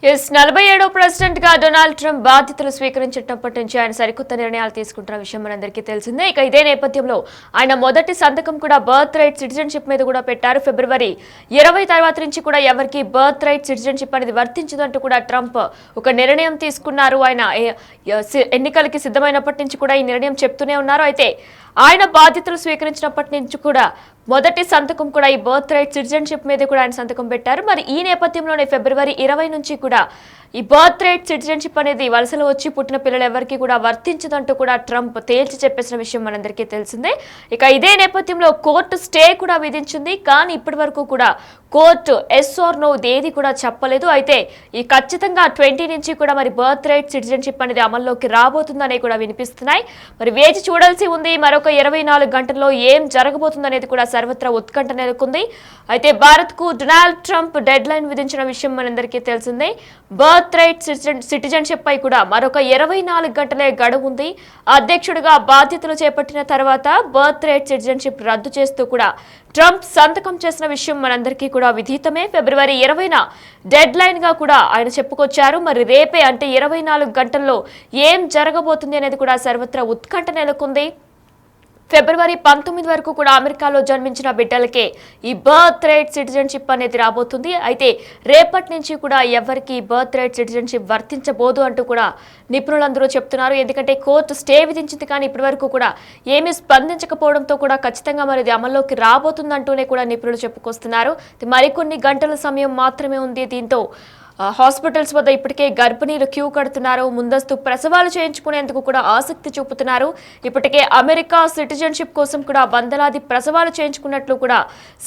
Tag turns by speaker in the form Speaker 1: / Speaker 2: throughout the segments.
Speaker 1: 47వ president గా Donald Trump బాధ్యతలు స్వీకరించినప్పటి నుంచి ఆయన సరికొత్త నిర్ణయాలు తీసుకుంటున్న విషయం మనందరికీ తెలిసిందే. ఇక ఇదే నేపథ్యంలో ఆయన మొదటి సంతకం కూడా బర్త్ రైట్ సిటిజన్షిప్ మీద కూడా పెట్టారు. ఫిబ్రవరి 20 తర్వాత నుంచి కూడా ఎవరికి బర్త్ రైట్ సిటిజన్షిప్ అనేది వర్తించదంటూ కూడా ట్రంప్ ఒక నిర్ణయం తీసుకున్నారు. ఆయన ఎన్నికలకి సిద్ధమైనప్పటి నుంచి కూడా ఈ నిర్ణయం చెప్తూనే ఉన్నారు. అయితే ఆయన బాధ్యతలు స్వీకరించినప్పటి నుంచి కూడా మొదటి సంతకం కూడా ఈ బర్త్ రైట్ సిటిజన్షిప్ మీద కూడా ఆయన సంతకం పెట్టారు. మరి ఈ నేపథ్యంలోనే ఫిబ్రవరి 20 నుంచి కూడా ఈ బర్త్ రైట్ సిటిజన్షిప్ అనేది వలసలు వచ్చి పుట్టిన పిల్లలు ఎవరికి కూడా వర్తించదంటూ కూడా ట్రంప్ తేల్చి చెప్పేసిన విషయం మనందరికీ తెలిసిందే. ఇక ఇదే నేపథ్యంలో కోర్టు స్టే కూడా విధించింది. కానీ ఇప్పటి వరకు కూడా కోర్టు ఎస్ ఆర్ నో ఏది కూడా చెప్పలేదు. అయితే ఈ ఖచ్చితంగా 20 నుంచి కూడా మరి బర్త్ రైట్ సిటిజన్షిప్ అనేది అమల్లోకి రాబోతుందనే కూడా వినిపిస్తున్నాయి. మరి వేచి చూడాల్సి ఉంది. మరొక 24 గంటల్లో ఏం జరగబోతుందనేది కూడా సర్వత్రా ఉత్కంఠ నెలకొంది. అయితే భారత్ కు డొనాల్డ్ ట్రంప్ డెడ్ లైన్ విధించిన విషయం మనందరికీ తెలిసిందే. బర్త్ రైట్ సిటిజన్షిప్ పై కూడా మరొక 24 గంటలే గడువు ఉంది. అధ్యక్షుడిగా బాధ్యతలు చేపట్టిన తర్వాత బర్త్ రైట్ సిటిజన్షిప్ రద్దు చేస్తూ కూడా ట్రంప్ సంతకం చేసిన విషయం మనందరికీ కూడా విదితమే. ఫిబ్రవరి 20న డెడ్ లైన్ గా కూడా ఆయన చెప్పుకొచ్చారు. మరి రేపే అంటే 24 గంటల్లో ఏం జరగబోతుంది అనేది కూడా సర్వత్రా ఉత్కంఠ నెలకొంది. ఫిబ్రవరి 19 వరకు కూడా అమెరికాలో జన్మించిన బిడ్డలకే ఈ బర్త్ రైట్ సిటిజన్షిప్ అనేది రాబోతుంది. అయితే రేపటి నుంచి కూడా ఎవరికి బర్త్ రైట్ సిటిజన్షిప్ వర్తించబోదు అంటూ కూడా నిపుణులందరూ చెప్తున్నారు. ఎందుకంటే కోర్టు స్టే విధించింది కానీ ఇప్పటి వరకు కూడా ఏమీ స్పందించకపోవడంతో కూడా ఖచ్చితంగా మరి ఇది అమల్లోకి రాబోతుందంటూనే కూడా నిపుణులు చెప్పుకొస్తున్నారు. మరికొన్ని గంటల సమయం మాత్రమే ఉంది. దీంతో హాస్పిటల్స్ వద్ద ఇప్పటికే గర్భిణీలు క్యూ కడుతున్నారు. ముందస్తు ప్రసవాలు చేయించుకునేందుకు కూడా ఆసక్తి చూపుతున్నారు. ఇప్పటికే అమెరికా సిటిజన్షిప్ కోసం కూడా వందలాది ప్రసవాలు చేయించుకున్నట్లు కూడా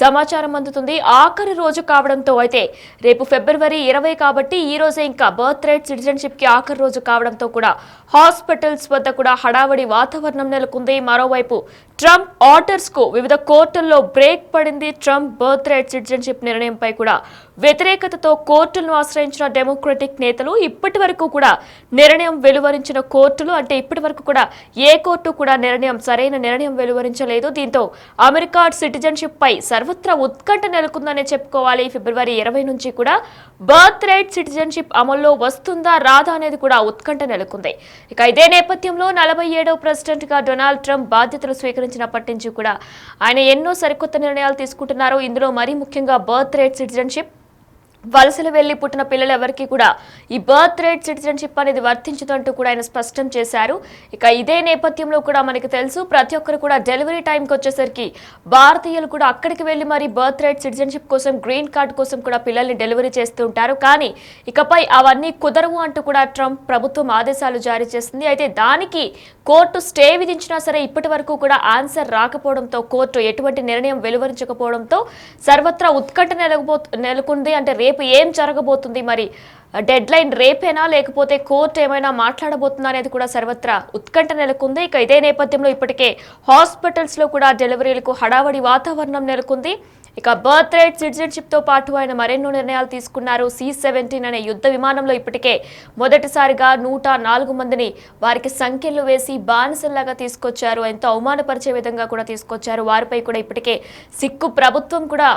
Speaker 1: సమాచారం అందుతుంది. ఆఖరి రోజు కావడంతో అయితే రేపు ఫిబ్రవరి 20 కాబట్టి ఈ రోజే ఇంకా బర్త్ రైట్ సిటిజన్షిప్ కి ఆఖరి రోజు కావడంతో కూడా హాస్పిటల్స్ వద్ద కూడా హడావడి వాతావరణం నెలకొంది. మరోవైపు ట్రంప్ ఆర్డర్స్ కు వివిధ కోర్టుల్లో బ్రేక్ పడింది. ట్రంప్ బర్త్ రైట్ సిటిజన్షిప్ నిర్ణయంపై కూడా వ్యతిరేకతతో కోర్టులను ఆశ్రయించిన డెమోక్రటిక్ నేతలు ఇప్పటి వరకు కూడా నిర్ణయం వెలువరించిన కోర్టులు అంటే ఇప్పటి వరకు కూడా ఏ కోర్టు కూడా సరైన నిర్ణయం వెలువరించలేదు. దీంతో అమెరికా సిటిజన్షిప్ పై సర్వత్రా ఉత్కంఠ నెలకొందనే చెప్పుకోవాలి. ఫిబ్రవరి 20 నుంచి కూడా బర్త్ రైట్ సిటిజన్షిప్ అమల్లో వస్తుందా రాదా అనేది కూడా ఉత్కంఠ నెలకొంది. ఇక ఇదే నేపథ్యంలో 47వ ప్రెసిడెంట్ గా డొనాల్డ్ ట్రంప్ బాధ్యతలు స్వీకరించినప్పటి నుంచి కూడా ఆయన ఎన్నో సరికొత్త నిర్ణయాలు తీసుకుంటున్నారు. ఇందులో మరీ ముఖ్యంగా బర్త్ రైట్ సిటిజన్షిప్ వలసలు వెళ్లి పుట్టిన పిల్లలు ఎవరికి కూడా ఈ బర్త్ రైట్ సిటిజన్షిప్ అనేది వర్తించదంటూ కూడా ఆయన స్పష్టం చేశారు. ఇక ఇదే నేపథ్యంలో కూడా మనకి తెలుసు ప్రతి ఒక్కరు కూడా డెలివరీ టైంకి వచ్చేసరికి భారతీయులు కూడా అక్కడికి వెళ్లి మరి బర్త్ రైట్ సిటిజన్షిప్ కోసం గ్రీన్ కార్డ్ కోసం కూడా పిల్లల్ని డెలివరీ చేస్తూ ఉంటారు. కానీ ఇకపై అవన్నీ కుదరవు అంటూ కూడా ట్రంప్ ప్రభుత్వం ఆదేశాలు జారీ చేసింది. అయితే దానికి కోర్టు స్టే విధించినా సరే ఇప్పటి వరకు కూడా ఆన్సర్ రాకపోవడంతో కోర్టు ఎటువంటి నిర్ణయం వెలువరించకపోవడంతో సర్వత్రా ఉత్కంఠ నెలకొంది. అంటే రేపు ఏం జరగబోతుంది, మరి డెడ్ లైన్ రేపేనా లేకపోతే కోర్టు ఏమైనా మాట్లాడబోతుందా అనేది కూడా సర్వత్రా ఉత్కంఠ నెలకొంది. ఇక ఇదే నేపథ్యంలో ఇప్పటికే హాస్పిటల్స్ లో కూడా డెలివరీలకు హడావడి వాతావరణం నెలకొంది. ఇక బర్త్ రైట్ సిటిజన్షిప్ తో పాటు ఆయన మరెన్నో నిర్ణయాలు తీసుకున్నారు. C-17 అనే యుద్ధ విమానంలో ఇప్పటికే మొదటిసారిగా 104 మందిని వారికి సంఖ్యలు వేసి బానిసల్లాగా తీసుకొచ్చారు. ఎంతో అవమానపరిచే విధంగా కూడా తీసుకొచ్చారు. వారిపై కూడా ఇప్పటికే సిక్కు ప్రభుత్వం కూడా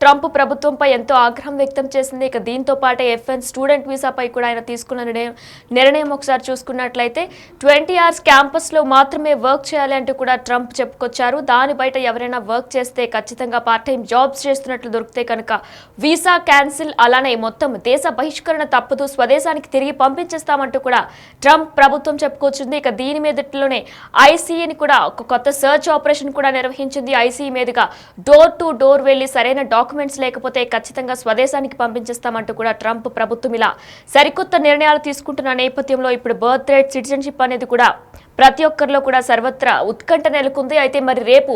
Speaker 1: ట్రంప్ ప్రభుత్వంపై ఎంతో ఆగ్రహం వ్యక్తం చేసింది. ఇక దీంతో పాటే FN స్టూడెంట్ వీసాపై కూడా ఆయన తీసుకున్న నిర్ణయం ఒకసారి చూసుకున్నట్లయితే 20 hours క్యాంపస్లో మాత్రమే వర్క్ చేయాలి అంటూ కూడా ట్రంప్ చెప్పుకొచ్చారు. దాని బయట ఎవరైనా వర్క్ చేస్తే ఖచ్చితంగా పార్ట్ టైం జాబ్స్ చేస్తున్నట్లు దొరికితే కనుక వీసా క్యాన్సిల్, అలానే మొత్తం దేశ బహిష్కరణ తప్పదు, స్వదేశానికి తిరిగి పంపించేస్తామంటూ కూడా ట్రంప్ ప్రభుత్వం చెప్పుకొచ్చింది. ఇక దీని మీదట్లోనే ICEని కూడా ఒక కొత్త సర్చ్ ఆపరేషన్ కూడా నిర్వహించింది. ICE మీదుగా డోర్ టు డోర్ వెళ్లి సరైన డాక్యుమెంట్స్ లేకపోతే ఖచ్చితంగా స్వదేశానికి పంపించేస్తామంటూ కూడా ట్రంప్ ప్రభుత్వం ఇలా సరికొత్త నిర్ణయాలు తీసుకుంటున్న నేపథ్యంలో ఇప్పుడు బర్త్ రైట్ సిటిజన్షిప్ అనేది కూడా ప్రతి ఒక్కరిలో కూడా సర్వత్రా ఉత్కంఠ నెలకొంది. అయితే మరి రేపు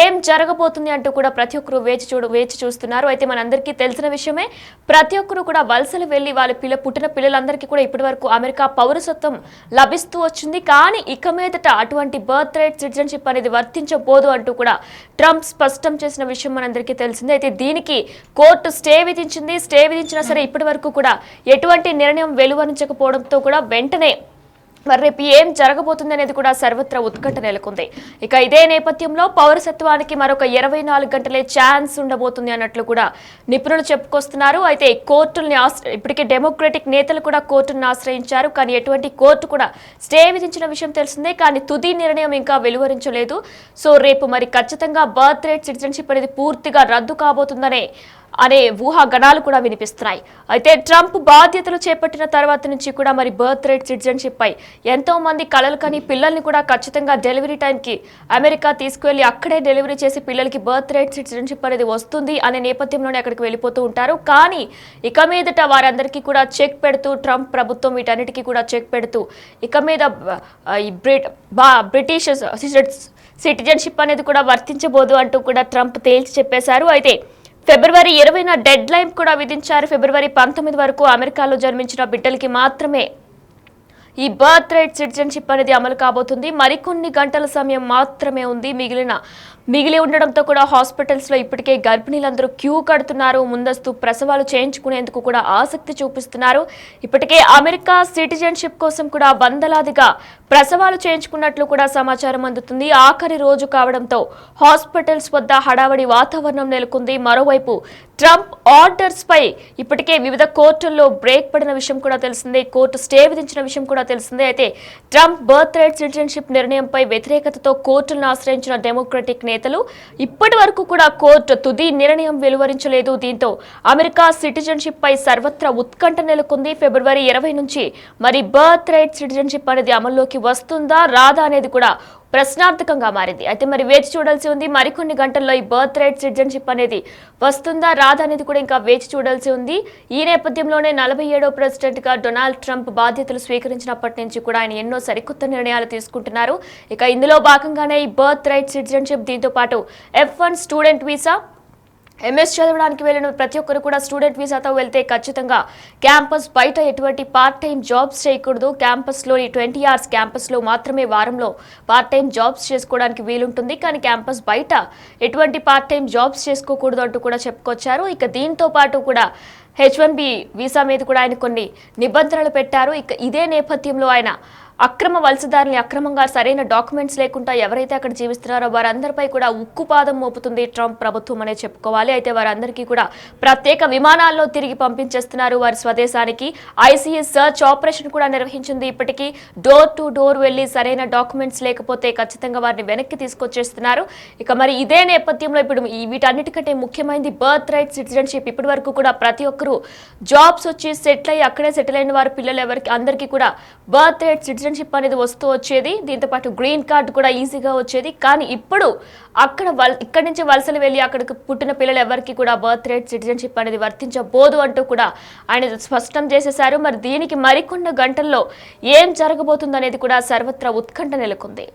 Speaker 1: ఏం జరగబోతుంది అంటూ కూడా ప్రతి ఒక్కరు వేచి చూస్తున్నారు. అయితే మనందరికీ తెలిసిన విషయమే ప్రతి ఒక్కరు కూడా వలసలు వెళ్లి వాళ్ళ పుట్టిన పిల్లలందరికీ కూడా ఇప్పటి వరకు అమెరికా పౌరసత్వం లభిస్తూ వచ్చింది. కానీ ఇక మీదట అటువంటి బర్త్ రైట్ సిటిజన్షిప్ అనేది వర్తించబోదు అంటూ కూడా ట్రంప్ స్పష్టం చేసిన విషయం మనందరికీ తెలిసిందే. అయితే దీనికి కోర్టు స్టే విధించింది. స్టే విధించినా సరే ఇప్పటి వరకు కూడా ఎటువంటి నిర్ణయం వెలువరించకపోవడంతో కూడా వెంటనే మరి రేపు ఏం జరగబోతుంది అనేది కూడా సర్వత్రా ఉత్కంఠ నెలకొంది. ఇక ఇదే నేపథ్యంలో పౌరసత్వానికి మరొక 24 గంటలే ఛాన్స్ ఉండబోతుంది అన్నట్లు కూడా నిపుణులు చెప్పుకొస్తున్నారు. అయితే కోర్టుల్ని ఇప్పటికే డెమోక్రటిక్ నేతలు కూడా కోర్టును ఆశ్రయించారు. కానీ ఎటువంటి కోర్టు కూడా స్టే విధించిన విషయం తెలిసిందే. కానీ తుది నిర్ణయం ఇంకా వెలువరించలేదు. సో రేపు మరి ఖచ్చితంగా బర్త్ రైట్ సిటిజన్షిప్ అనేది పూర్తిగా రద్దు కాబోతుందనే ఊహాగణాలు కూడా వినిపిస్తున్నాయి. అయితే ట్రంప్ బాధ్యతలు చేపట్టిన తర్వాత నుంచి కూడా మరి బర్త్ రైట్ సిటిజన్షిప్ పై ఎంతో మంది కలలు కని పిల్లల్ని కూడా ఖచ్చితంగా డెలివరీ టైంకి అమెరికా తీసుకువెళ్లి అక్కడే డెలివరీ చేసి పిల్లలకి బర్త్ రైట్ సిటిజన్షిప్ అనేది వస్తుంది అనే నేపథ్యంలోనే అక్కడికి వెళ్ళిపోతూ ఉంటారు. కానీ ఇక మీదట వారందరికీ కూడా చెక్ పెడుతూ ట్రంప్ ప్రభుత్వం వీటన్నిటికీ కూడా చెక్ పెడుతూ ఇక మీద బ్రిటిష్ సిటిజన్షిప్ అనేది కూడా వర్తించబోదు అంటూ కూడా ట్రంప్ తేల్చి చెప్పేశారు. అయితే ఫిబ్రవరి 20న డెడ్ లైన్ కూడా విధించారు. ఫిబ్రవరి 19 వరకు అమెరికాలో జన్మించిన బిడ్డలకి మాత్రమే ఈ బర్త్ రైట్ సిటిజన్షిప్ అనేది అమలు కాబోతుంది. మరికొన్ని గంటల సమయం మాత్రమే ఉంది మిగిలి ఉండడంతో కూడా హాస్పిటల్స్ లో ఇప్పటికే గర్భిణీలందరూ క్యూ కడుతున్నారు. ముందస్తు ప్రసవాలు చేయించుకునేందుకు కూడా ఆసక్తి చూపిస్తున్నారు. ఇప్పటికే అమెరికా సిటిజన్షిప్ కోసం కూడా వందలాదిగా ప్రసవాలు చేయించుకున్నట్లు కూడా సమాచారం అందుతుంది. ఆఖరి రోజు కావడంతో హాస్పిటల్స్ వద్ద హడావడి వాతావరణం నెలకొంది. మరోవైపు ట్రంప్ ఆర్డర్స్ పై ఇప్పటికే వివిధ కోర్టుల్లో బ్రేక్ పడిన విషయం కూడా తెలిసిందే. కోర్టు స్టే విధించిన విషయం కూడా తెలిసిందే. అయితే ట్రంప్ బర్త్ రైట్ సిటిజన్షిప్ నిర్ణయంపై వ్యతిరేకతతో కోర్టులను ఆశ్రయించిన డెమోక్రటిక్ నేతలు ఇప్పటి వరకు కూడా కోర్టు తుది నిర్ణయం వెలువరించలేదు. దీంతో అమెరికా సిటిజన్షిప్ పై సర్వత్రా ఉత్కంఠ నెలకొంది. ఫిబ్రవరి 20 నుంచి మరి బర్త్ రైట్ సిటిజన్షిప్ అనేది అమల్లోకి వస్తుందా రాదా అనేది కూడా ప్రశ్నార్థకంగా మారింది. అయితే మరి వేచి చూడాల్సి ఉంది. మరికొన్ని గంటల్లో ఈ బర్త్ రైట్ సిటిజన్షిప్ అనేది వస్తుందా రాదా అనేది కూడా ఇంకా వేచి చూడాల్సి ఉంది. ఈ నేపథ్యంలోనే 47వ ప్రెసిడెంట్ గా డొనాల్డ్ ట్రంప్ బాధ్యతలు స్వీకరించినప్పటి నుంచి కూడా ఆయన ఎన్నో సరికొత్త నిర్ణయాలు తీసుకుంటున్నారు. ఇక ఇందులో భాగంగానే ఈ బర్త్ రైట్ సిటిజన్షిప్, దీంతో పాటు F1 స్టూడెంట్ వీసా, ఎంఎస్ చదవడానికి వెళ్ళిన ప్రతి ఒక్కరు కూడా స్టూడెంట్ వీసాతో వెళ్తే ఖచ్చితంగా క్యాంపస్ బయట ఎటువంటి పార్ట్ టైం జాబ్స్ చేయకూడదు. క్యాంపస్లోని 20 hours క్యాంపస్లో మాత్రమే వారంలో పార్ట్ టైం జాబ్స్ చేసుకోవడానికి వీలుంటుంది. కానీ క్యాంపస్ బయట ఎటువంటి పార్ట్ టైం జాబ్స్ చేసుకోకూడదు అంటూ కూడా చెప్పుకొచ్చారు. ఇక దీంతో పాటు కూడా H1B వీసా మీద కూడా ఆయన కొన్ని నిబంధనలు పెట్టారు. ఇక ఇదే నేపథ్యంలో ఆయన అక్రమ వలసదారుల్ని అక్రమంగా సరైన డాక్యుమెంట్స్ లేకుండా ఎవరైతే అక్కడ జీవిస్తున్నారో వారందరిపై కూడా ఉక్కుపాదం మోపుతుంది ట్రంప్ ప్రభుత్వం అనే చెప్పుకోవాలి. అయితే వారందరికీ కూడా ప్రత్యేక విమానాల్లో తిరిగి పంపించేస్తున్నారు వారి స్వదేశానికి. ఐసీఎస్ సర్చ్ ఆపరేషన్ కూడా నిర్వహించింది. ఇప్పటికీ డోర్ టు డోర్ వెళ్లి సరైన డాక్యుమెంట్స్ లేకపోతే ఖచ్చితంగా వారిని వెనక్కి తీసుకొచ్చేస్తున్నారు. ఇక మరి ఇదే నేపథ్యంలో ఇప్పుడు వీటన్నిటికంటే ముఖ్యమైనది బర్త్ రైట్ సిటిజన్షిప్. ఇప్పటి వరకు కూడా ప్రతి ఒక్కరూ జాబ్స్ వచ్చి సెటిల్ అయ్యి అక్కడే సెటిల్ అయిన వారి పిల్లలు అందరికీ కూడా బర్త్ రైట్ సిటిజన్షిప్ అనేది వస్తూ వచ్చేది. దీంతో పాటు గ్రీన్ కార్డు కూడా ఈజీగా వచ్చేది. కానీ ఇప్పుడు ఇక్కడి నుంచి వలసలు వెళ్ళి అక్కడికి పుట్టిన పిల్లలు ఎవరికి కూడా బర్త్ రైట్ సిటిజన్షిప్ అనేది వర్తించబోదు అంటూ కూడా ఆయన స్పష్టం చేసేశారు. మరి దీనికి మరికొన్ని గంటల్లో ఏం జరగబోతుంది అనేది కూడా సర్వత్రా ఉత్కంఠ నెలకొంది.